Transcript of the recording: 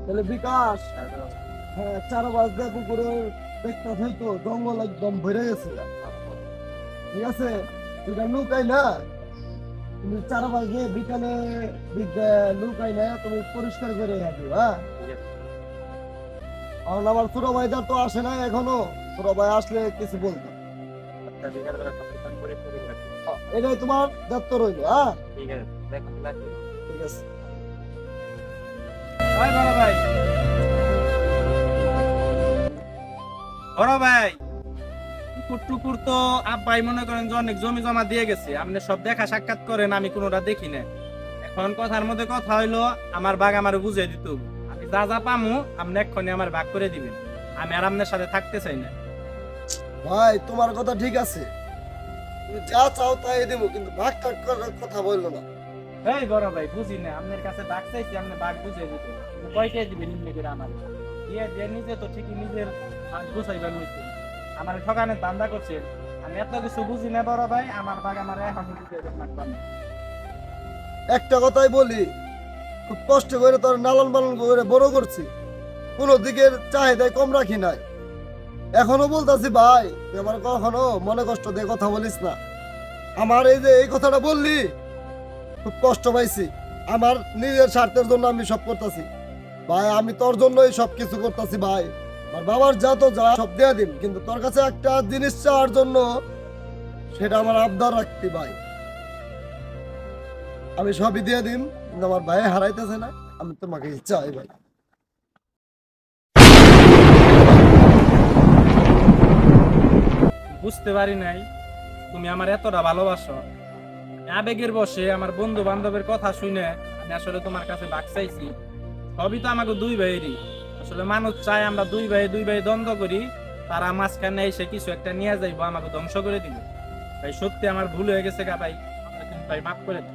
তাহলে বিকাশ, হ্যাঁ, 4 বাজতে পুকুরে দেখতে হয়তো জঙ্গল একদম ভরে গেছে। ঠিক আছে, তুই নৌকাই না, তুমি 4 বাজে বিকালে নৌকাই না, তুমি পরিষ্কার করে রাখো। হ্যাঁ, কারণ আমার ছোট ভাইটা তো আসে না এখনো। ছোট ভাই আসলে কিছু বলতো। এটাই তোমার দায়িত্ব রইলো। হ্যাঁ, ঠিক আছে। ওই বড় ভাই, বড় ভাই, টুকুর টুকুর তো আব্বাই মনে করেন যে অনেক জমি জমা দিয়ে গেছে, আপনি সব দেখা সাক্ষাৎ করেন, আমি কোনোটা দেখি না। এখন কথার মধ্যে কথা হইলো আমার বাঘ আমার বুঝিয়ে দিত, আমি যা যা পামু আপনি এক্ষুনি আমার ভাগ করে দিবেন, আমি আর আপনার সাথে থাকতে চাই না। ভাই, তোমার কথা ঠিক আছে, তুমি যা চাও তাই দেবো, কিন্তু ভাগ টাগ করার কথা বললো না। এই বড় ভাই, বুঝি না আপনার কাছে ভাগ চাইছি, আপনি ভাগ বুঝিয়ে দিতে কয়টাই দিবেন এমনি করে আমার দিয়ে দিয়ে নিজে তো ঠিকই নিজের ভাগ বুঝাইবেন হইছে, আমার ঠকানের ধান্দা করছেন। আমি এত কিছু বুঝি না বড় ভাই, আমার ভাগ আমার এখন বুঝিয়ে দেবেন লাগবে না। একটা কথাই বলি, খুব কষ্ট করে তোর লালন পালন করে বড় করছি, কোনো দিকের চাহিদায় কম রাখি নাই। এখনো বলতাছি ভাই, তুই আমার কখনো মনে কষ্ট দিয়ে কথা বলিস না। আমার এই যে এই কথাটা বললি, খুব কষ্ট পাইছি। আমার নিজের স্বার্থের জন্য আমি সব করতেছি ভাই, আমি তোর জন্যই সব কিছু করতেছি ভাই। আর বাবার যা তো যা সব দিয়ে দিন, কিন্তু তোর কাছে একটা জিনিস চাওয়ার জন্য, সেটা আমার আবদার রাখতি ভাই। আমি সবই দিয়ে দিন, কিন্তু আমার ভাই হারাইতেছে না, আমি তোমাকে চাই ভাই। বুঝতে পারি নাই তুমি আমার এতটা ভালোবাসো। আবেগের বসে আমার বন্ধু বান্ধবের কথা শুনে আমি আসলে তোমার কাছে ভাগ চাইছি। সবই তো আমাকে দুই ভাইয়েরই, আসলে মানুষ চায় আমরা দুই ভাই দ্বন্দ্ব করি, তারা মাঝখানে এসে কিছু একটা নিয়ে যাইবো, আমাকে ধ্বংস করে দিবে। ভাই সত্যি আমার ভুল হয়ে গেছে গা ভাই, আমাকে তুমি ভাই মাফ করে দাও।